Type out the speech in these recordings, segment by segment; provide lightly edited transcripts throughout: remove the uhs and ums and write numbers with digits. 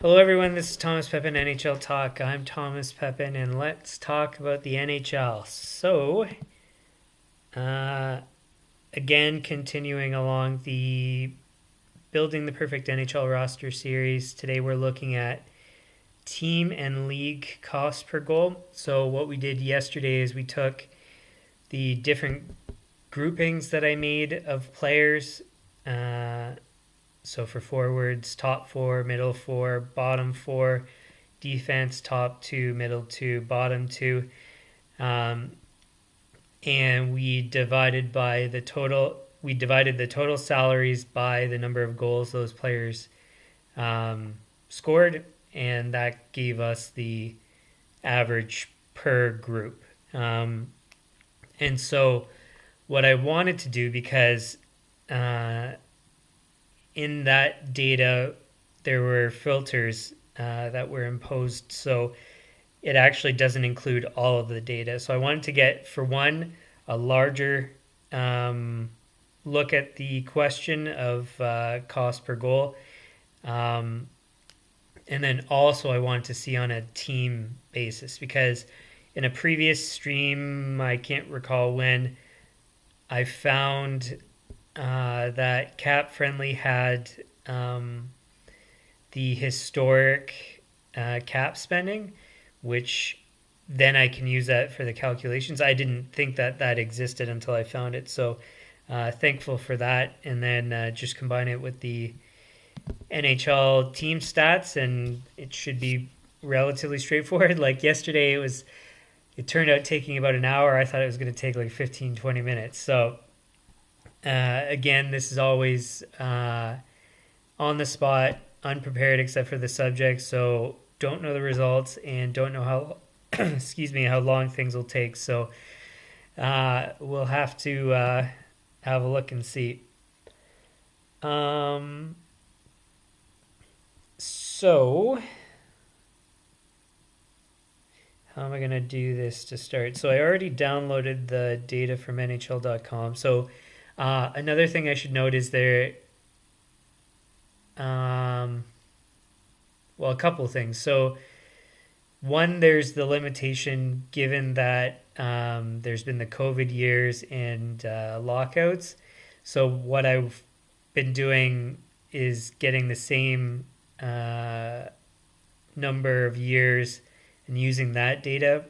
Hello, everyone. This is Thomas Pepin, NHL Talk. I'm Thomas Pepin, and let's talk about the NHL. Uh, again, continuing along the Building the Perfect NHL Roster series, today we're looking at team and league cost per goal. So, what we did yesterday is we took the different groupings that I made of players. Uh, so, for forwards, top four, middle four, bottom four, defense top two, middle two, bottom two, um, and we divided by the total. We divided the total salaries by the number of goals those players scored, and that gave us the average per group. And so, what I wanted to do, because uh, in that data there were filters that were imposed, so it actually doesn't include all of the data. So I wanted to get, for one, a larger look at the question of cost per goal. Um, and then also, I wanted to see on a team basis, because in a previous stream, I can't recall when, I found that CapFriendly had the historic cap spending, which then I can use that for the calculations. I didn't think that that existed until I found it. So thankful for that. And then just combine it with the NHL team stats, and it should be relatively straightforward. Like yesterday, it turned out taking about an hour. I thought it was going to take like 15, 20 minutes. So again, this is always on the spot, unprepared except for the subject. So don't know the results and don't know how excuse me, how long things will take. So we'll have to have a look and see. Um, so how am I going to do this to start? So I already downloaded the data from NHL.com. So another thing I should note is um, well, a couple of things. So one, there's the limitation given that there's been the COVID years and lockouts. So what I've been doing is getting the same uh, number of years and using that data.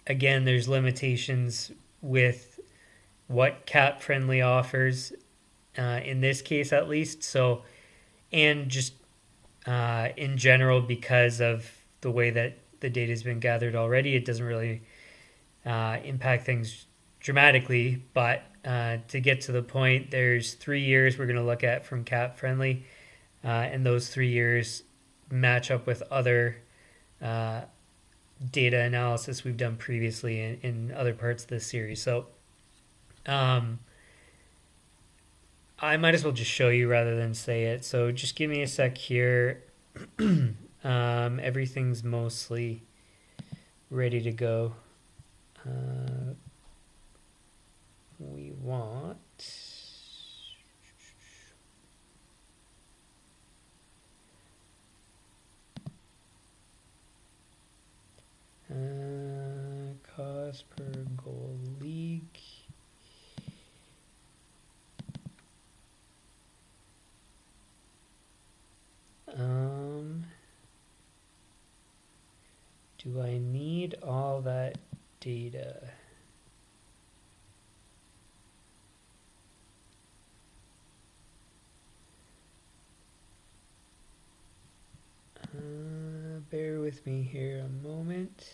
Again, there's limitations with what CapFriendly offers, in this case at least. So, and just in general, because of the way that the data has been gathered already, it doesn't really impact things dramatically. But to get to the point, there's 3 years we're going to look at from CapFriendly, and those 3 years match up with other uh, data analysis we've done previously in other parts of this series. So um, I might as well just show you rather than say it. So just give me a sec here. Everything's mostly ready to go. We want cost per goal league. Do I need all that data? Bear with me here a moment.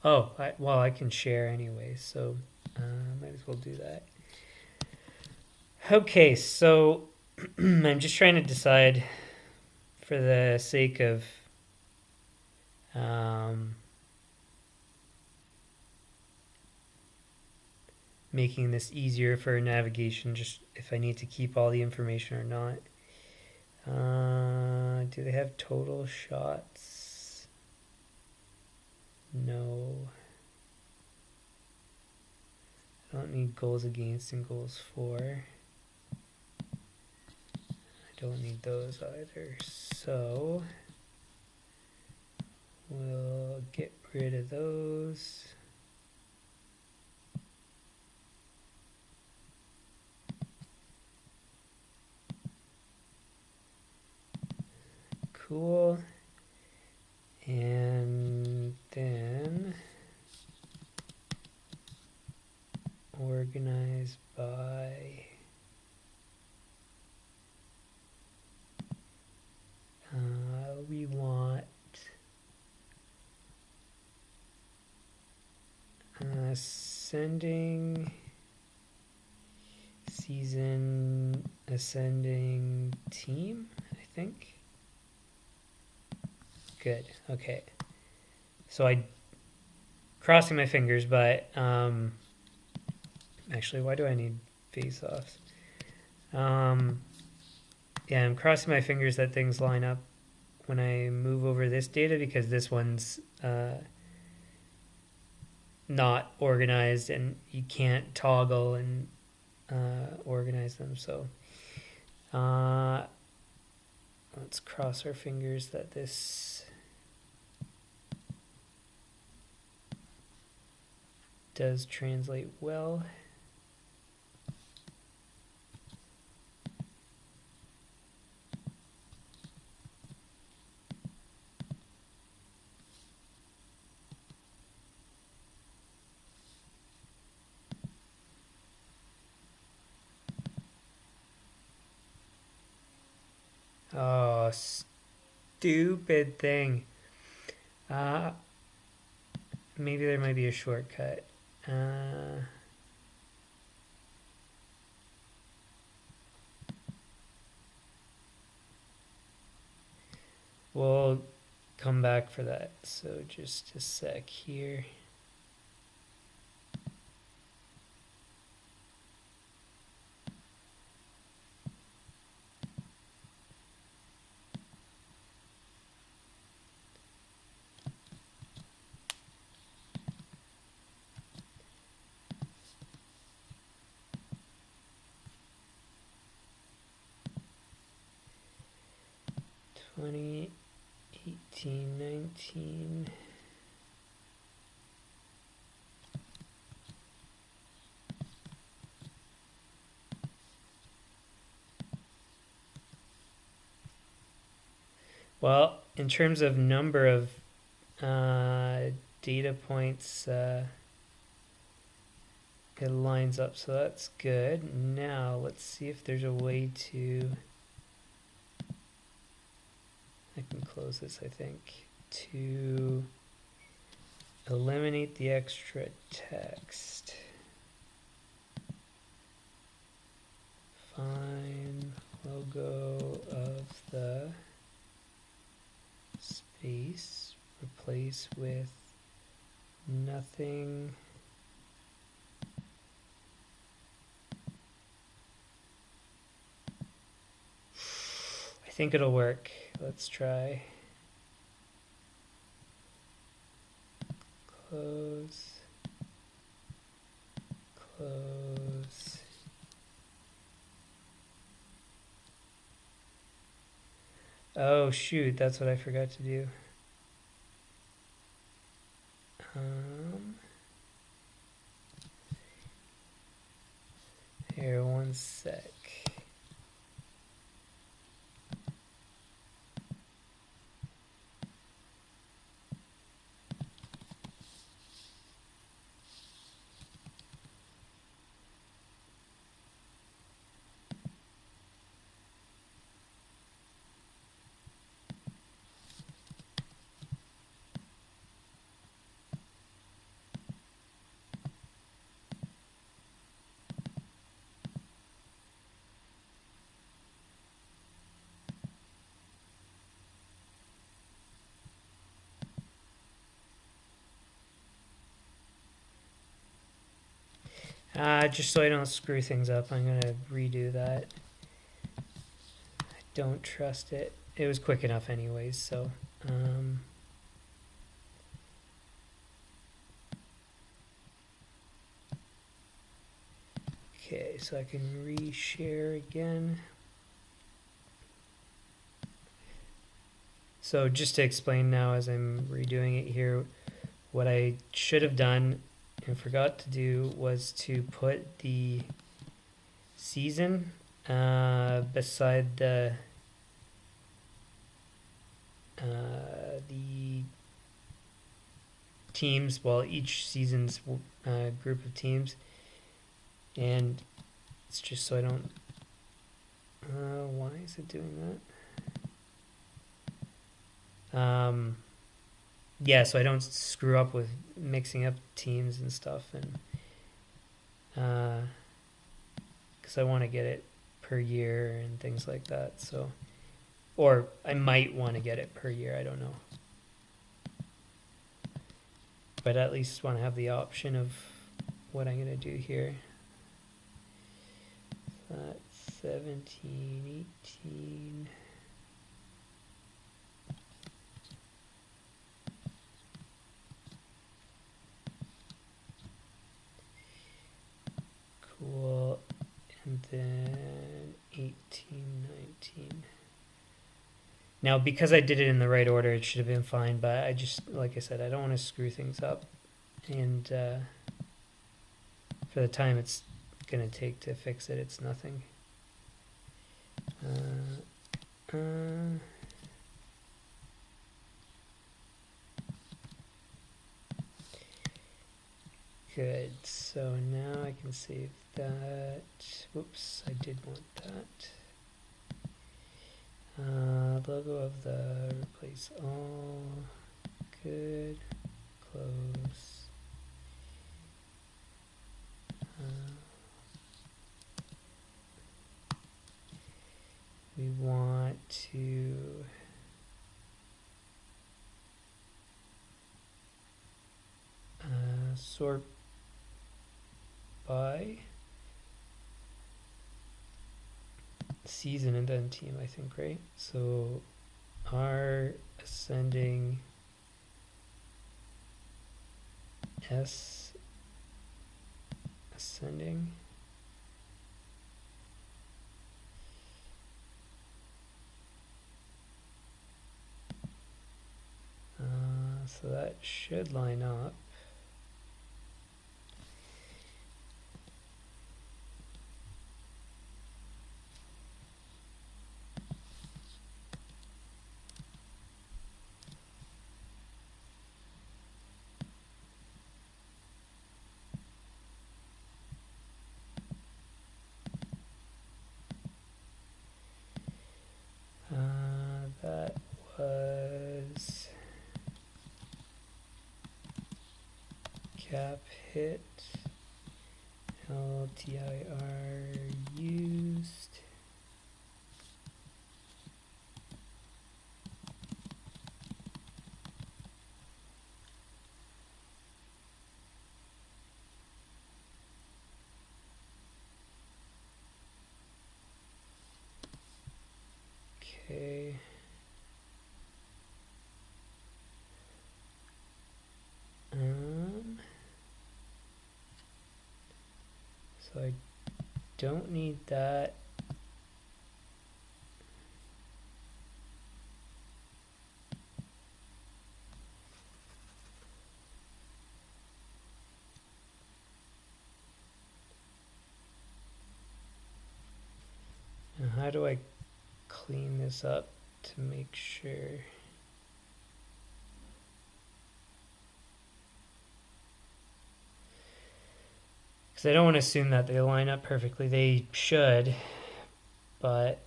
Oh, well, I can share anyway, so might as well do that. Okay, so I'm just trying to decide, for the sake of um, making this easier for navigation, just if I need to keep all the information or not. Do they have total shots? No. I don't need goals against and goals for. don't need those either. So we'll get rid of those. Cool. And then organize by we want ascending, season, ascending team, I think. Good. Okay. So I crossing my fingers, but actually, why do I need face-offs? Yeah, I'm crossing my fingers that things line up when I move over this data, because this one's not organized and you can't toggle and organize them. So let's cross our fingers that this does translate well. Oh, stupid thing. Maybe there might be a shortcut. We'll come back for that. So just a sec here. '20, 18, 19. Well, in terms of number of data points, it lines up, so that's good. Now let's see if there's a way to, I can close this, I think, to eliminate the extra text. Find logo of the space, replace with nothing. I think it'll work. Let's try. Close. Close. Oh shoot, that's what I forgot to do. Here, one sec. Just so I don't screw things up, I'm going to redo that. I don't trust it. It was quick enough anyways, so... Okay, so I can reshare again. So just to explain now as I'm redoing it here, what I should have done and forgot to do was to put the season beside the teams, well, each season's group of teams, and it's just so I don't. Why is it doing that? Yeah, so I don't screw up with mixing up teams and stuff, and because I want to get it per year and things like that. So, or I might want to get it per year. I don't know, but at least want to have the option of what I'm gonna do here. That's 17, 18. Cool. And then 18, 19. Now, because I did it in the right order, it should have been fine, but I just, like I said, I don't want to screw things up. And for the time it's going to take to fix it, it's nothing. Good, so now I can save that. Whoops, I did want that. Logo of the replace all. Good, close. We want to sort by season and then team, I think, right? So R ascending, S ascending. So that should line up. That was cap hit, LTIR used. Okay. So I don't need that. Now how do I clean this up to make sure? Because I don't want to assume that they line up perfectly. They should, but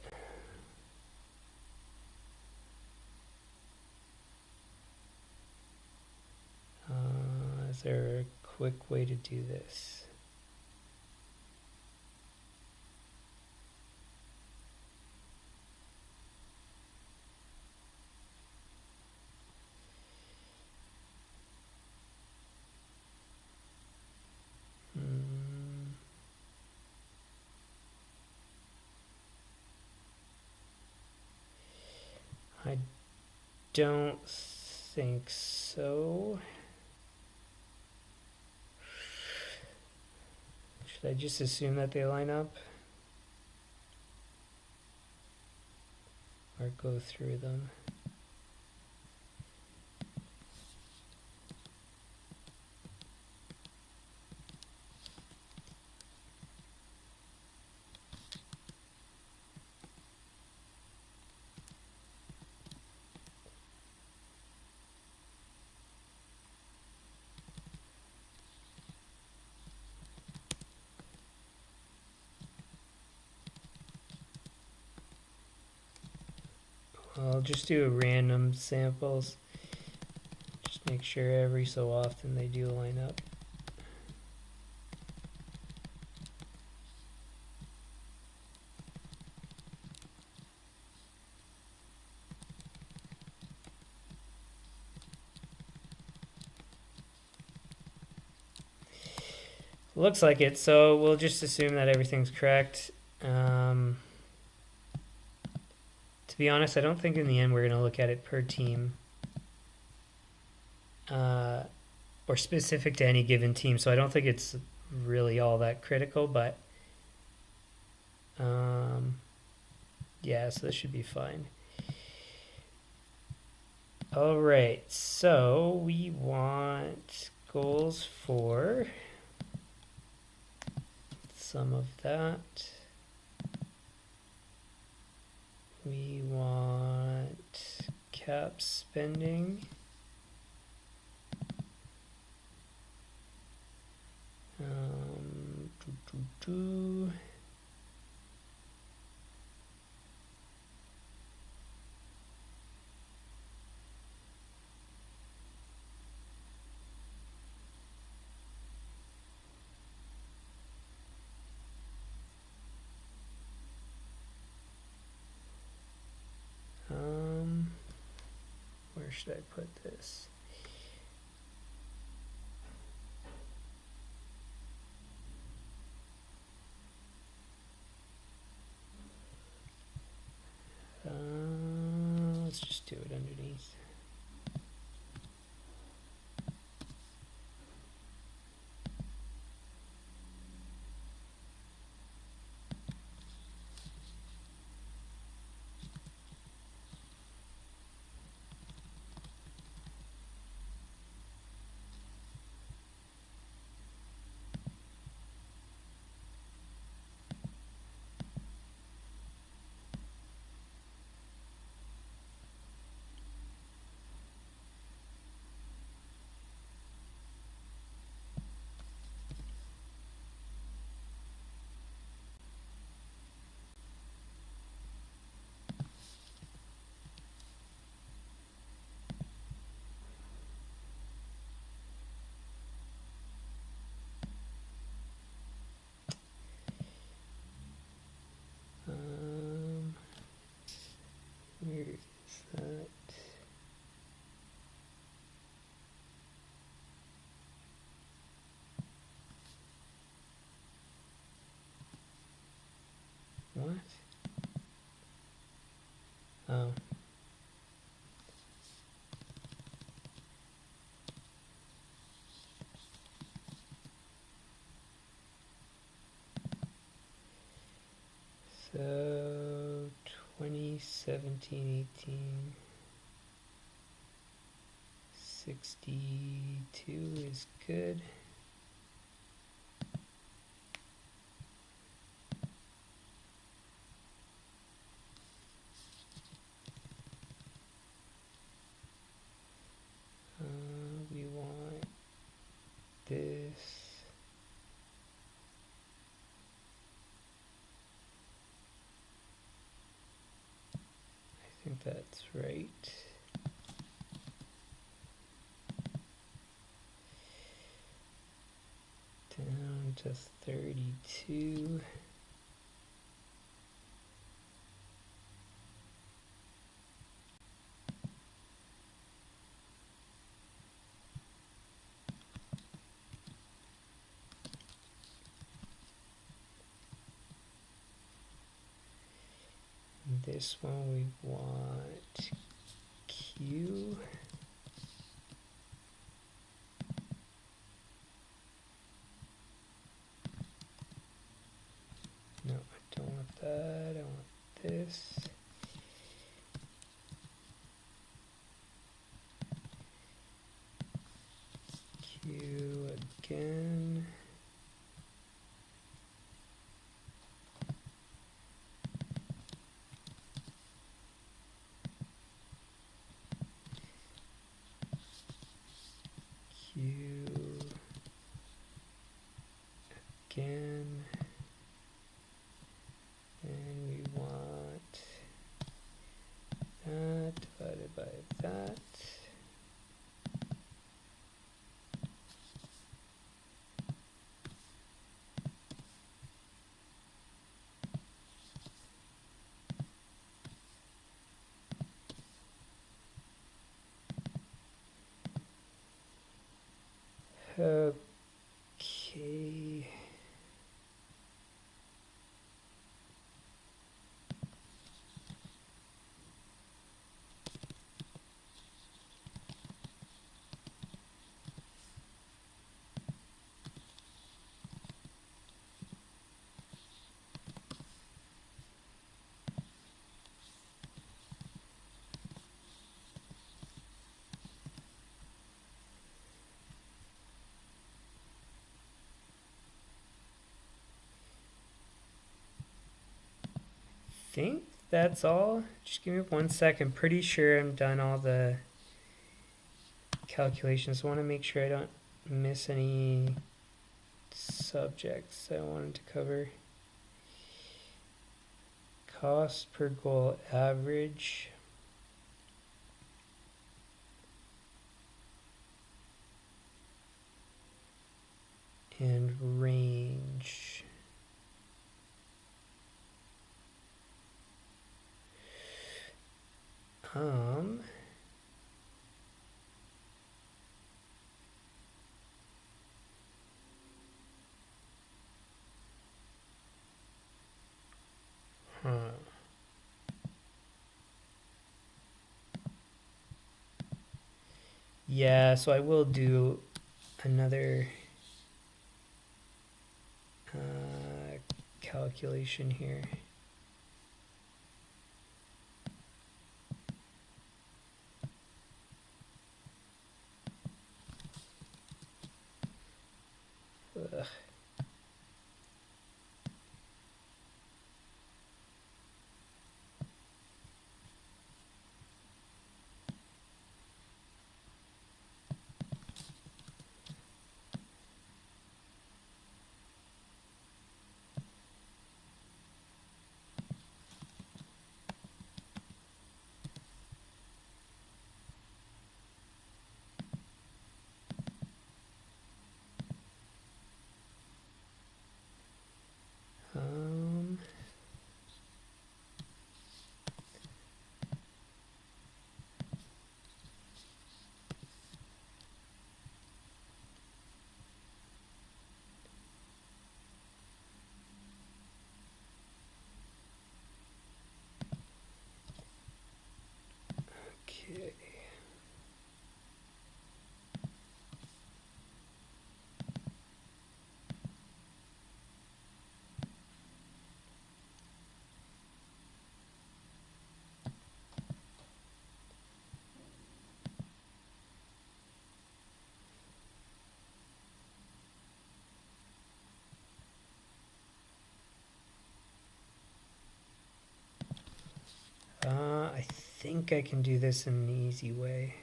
is there a quick way to do this? I don't think so. Should I just assume that they line up? Or go through them? I'll just do random samples. Just make sure every so often they do line up. Looks like it, so we'll just assume that everything's correct. To be honest, I don't think in the end we're going to look at it per team or specific to any given team, so I don't think it's really all that critical, but yeah, so this should be fine. All right, so we want goals for some of that. We want cap spending. Do, do, do. Where should I put this? Let's just do it underneath. Where is that? What? Oh. So 2017, 18, 62 is good. We want this. I think that's right. Down to 32. This one we want Q. No, I don't want that. I want this. Q again. Q again. And we want that. Okay. Think that's all. Just give me 1 second. Pretty sure I'm done all the calculations. I want to make sure I don't miss any subjects I wanted to cover. Cost per goal average. And range. Yeah, so I will do another calculation here. Ugh. Okay. I think I can do this in an easy way.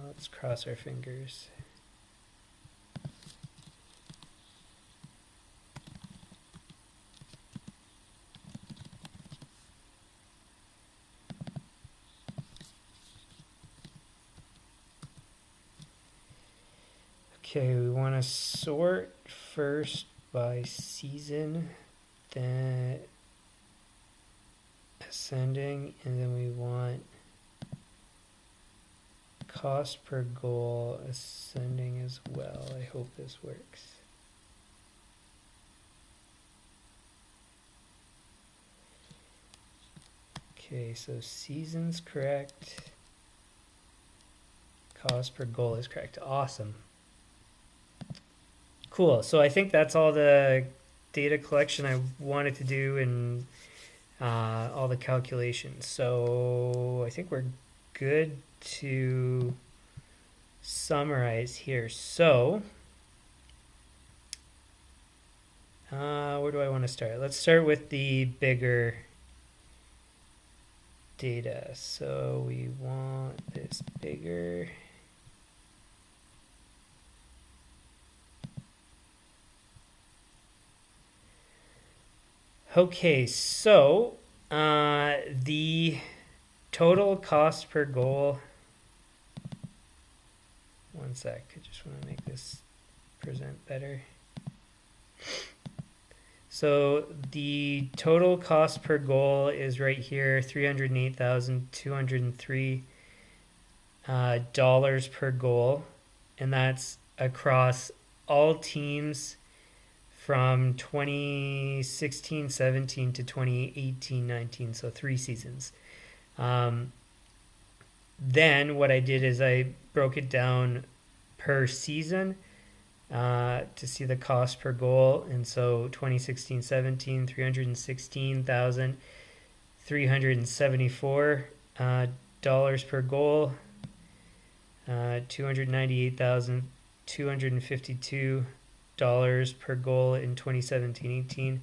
Let's cross our fingers. Okay, we want to sort first by season, then ascending, and then we want cost per goal ascending as well. I hope this works. Okay, so season's correct. Cost per goal is correct. Awesome. Cool. So I think that's all the data collection I wanted to do and all the calculations. So I think we're good to summarize here. So where do I want to start? Let's start with the bigger data. So we want this bigger. Okay, so the total cost per goal. 1 sec, I just want to make this present better. So the total cost per goal is right here, 308,203. dollars per goal, and that's across all teams from 2016-17 to 2018-19, so 3 seasons. Then what I did is I broke it down per season to see the cost per goal. And so 2016-17, $316,374 dollars per goal, $298,252 per goal in 2017-18,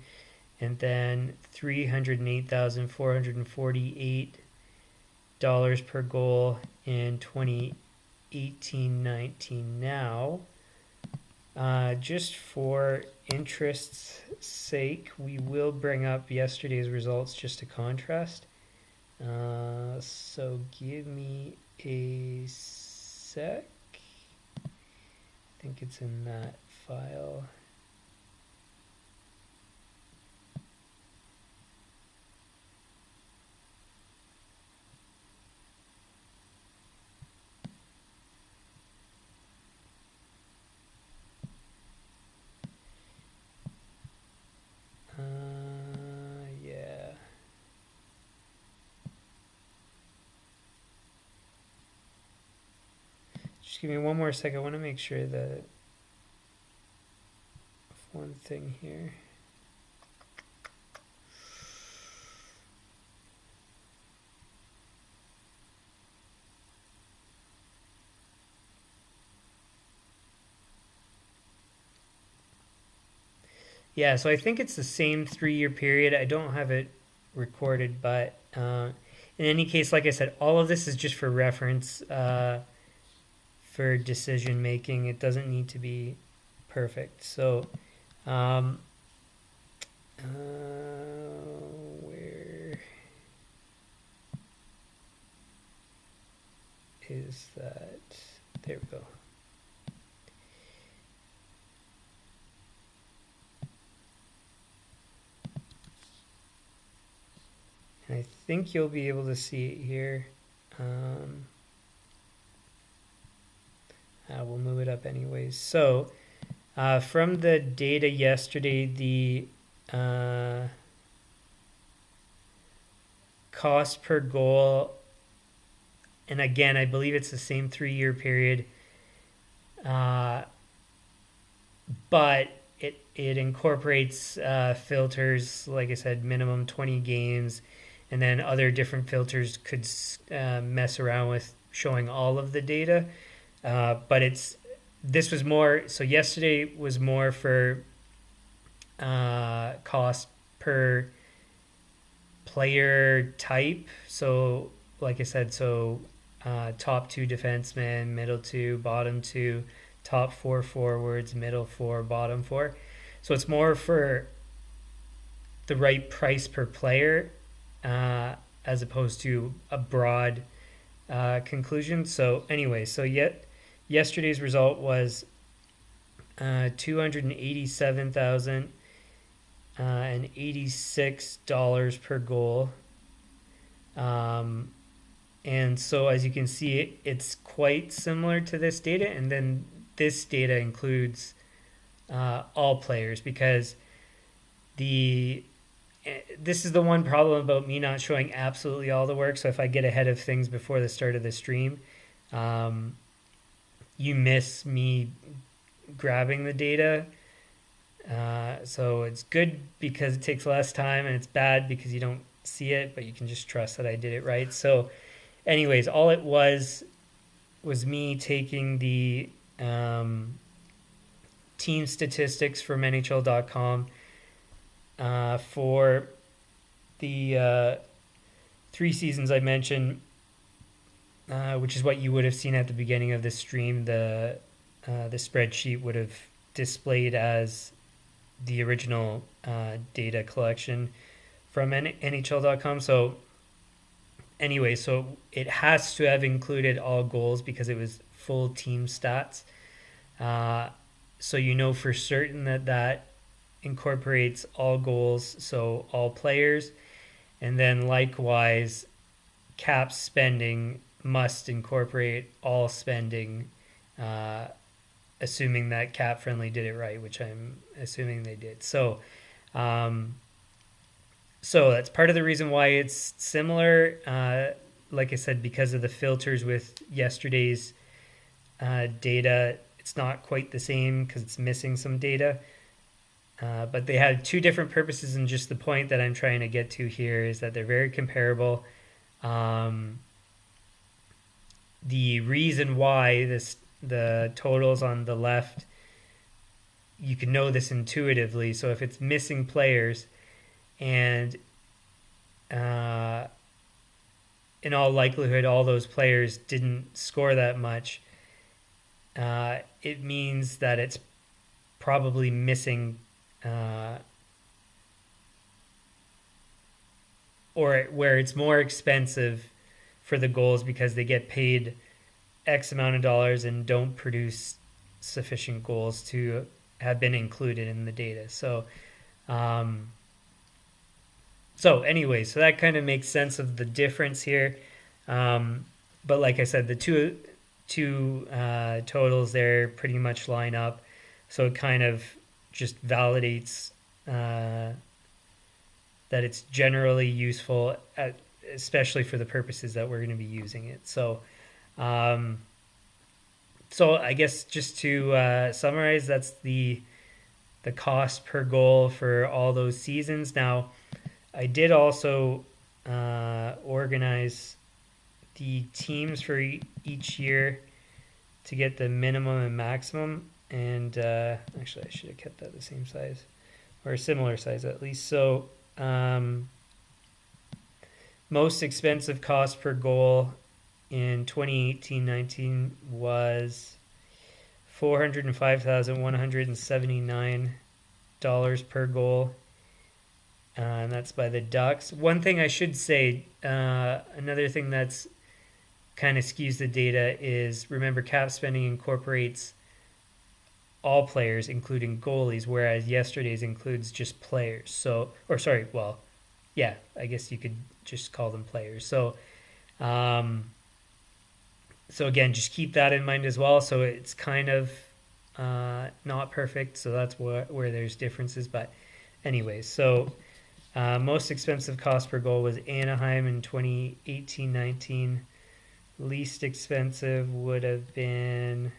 and then $308,448 per goal in 2018-19. Now, just for interest's sake, we will bring up yesterday's results just to contrast. So give me a sec. I think it's in that file. Yeah. Just give me one more sec. I want to make sure that one thing here. Yeah, so I think it's the same 3-year period. I don't have it recorded, but in any case, like I said, all of this is just for reference for decision making. It doesn't need to be perfect. So, where is that? There we go. And I think you'll be able to see it here. We'll move it up anyways. So from the data yesterday, the cost per goal, and again, I believe it's the same 3-year period, but it incorporates filters, like I said, minimum 20 games, and then other different filters could mess around with showing all of the data. But this was more, so yesterday was more for cost per player type. So like I said, so top 2 defensemen, middle 2, bottom 2, top 4 forwards, middle 4, bottom 4. So it's more for the right price per player as opposed to a broad conclusion. So anyway, so yesterday's result was $287,086 per goal. And so as you can see, it's quite similar to this data. And then this data includes all players, because this is the one problem about me not showing absolutely all the work. So if I get ahead of things before the start of the stream, you miss me grabbing the data. So it's good because it takes less time, and it's bad because you don't see it, but you can just trust that I did it right. So anyways, all it was me taking the team statistics from NHL.com for the 3 seasons I mentioned, which is what you would have seen at the beginning of this stream. The spreadsheet would have displayed as the original data collection from NHL.com. So anyway, so it has to have included all goals because it was full team stats. So you know for certain that incorporates all goals, so all players, and then likewise cap spending must incorporate all spending, assuming that CapFriendly did it right, which I'm assuming they did. So that's part of the reason why it's similar. Like I said, because of the filters with yesterday's data, it's not quite the same because it's missing some data. But they had two different purposes, and just the point that I'm trying to get to here is that they're very comparable. The reason why the totals on the left, you can know this intuitively. So if it's missing players, and in all likelihood all those players didn't score that much, it means that it's probably missing or where it's more expensive for the goals because they get paid X amount of dollars and don't produce sufficient goals to have been included in the data. So anyway, so that kind of makes sense of the difference here. But like I said, the two totals there pretty much line up. So it kind of just validates that it's generally useful, especially for the purposes that we're going to be using it. So I guess just to summarize, that's the cost per goal for all those seasons. Now, I did also organize the teams for each year to get the minimum and maximum. And actually, I should have kept that the same size or a similar size at least. So most expensive cost per goal in 2018-19 was $405,179 per goal. And that's by the Ducks. One thing I should say, another thing that's kind of skews the data is, remember, cap spending incorporates all players, including goalies, whereas yesterday's includes just players. So, or sorry, well, yeah, I guess you could just call them players. So, so again, just keep that in mind as well. So it's kind of not perfect. So that's where there's differences. But anyways, so most expensive cost per goal was Anaheim in 2018-19. Least expensive would have been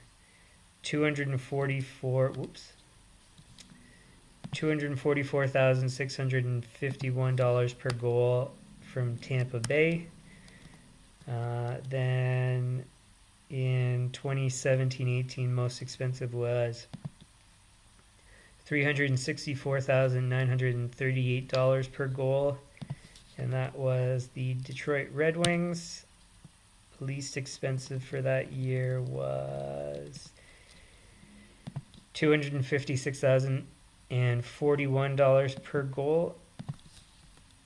$244,651 per goal from Tampa Bay. Then in 2017-18, most expensive was $364,938 per goal, and that was the Detroit Red Wings. Least expensive for that year was $256,041 per goal.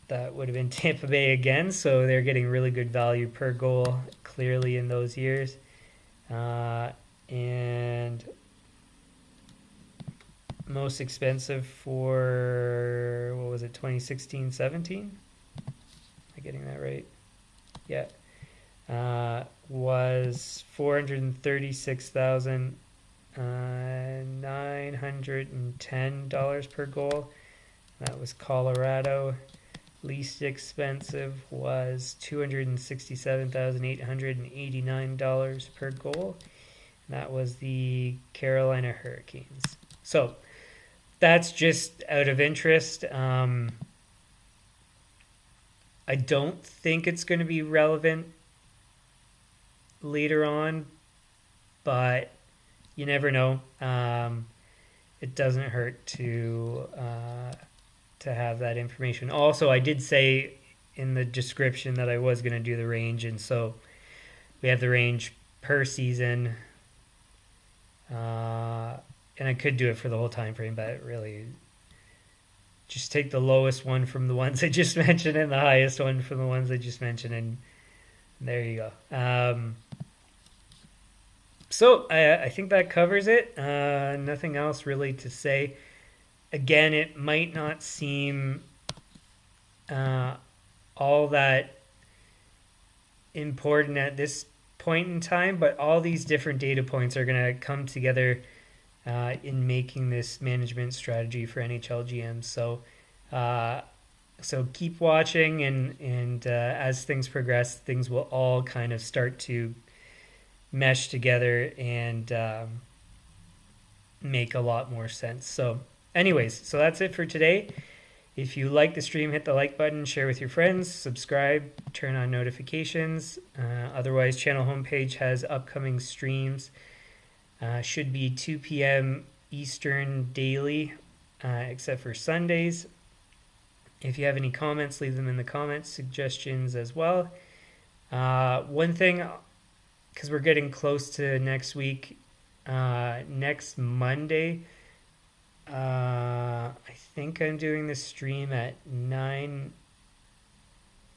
That would have been Tampa Bay again, so they're getting really good value per goal clearly in those years. And most expensive for, what was it, 2016-17? Am I getting that right? Yeah. Was $436,910 per goal. That was Colorado. Least expensive was $267,889 per goal. That was the Carolina Hurricanes. So that's just out of interest. I don't think it's going to be relevant later on, but you never know. It doesn't hurt to have that information. Also, I did say in the description that I was going to do the range, and so we have the range per season, and I could do it for the whole time frame, but really just take the lowest one from the ones I just mentioned and the highest one from the ones I just mentioned, and there you go. So I think that covers it. Nothing else really to say. Again, it might not seem all that important at this point in time, but all these different data points are going to come together in making this management strategy for NHL GMs. Uh, so keep watching, and as things progress, things will all kind of start to mesh together and make a lot more sense. So, anyways, so that's it for today. If you like the stream, hit the like button, share with your friends, subscribe, turn on notifications. Otherwise, channel homepage has upcoming streams. Should be 2 p.m. Eastern daily, except for Sundays. If you have any comments, leave them in the comments, suggestions as well. One thing, because we're getting close to next week, next Monday, I think I'm doing the stream at 9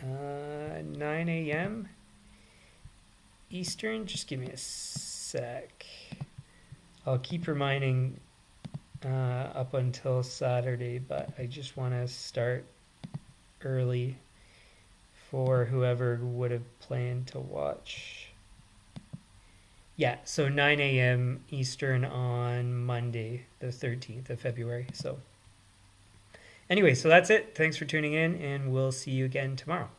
a.m. Eastern. Just give me a sec. I'll keep reminding up until Saturday, but I just want to start early for whoever would have planned to watch. Yeah, so 9 a.m. Eastern on Monday, the 13th of February. So anyway, so that's it. Thanks for tuning in, and we'll see you again tomorrow.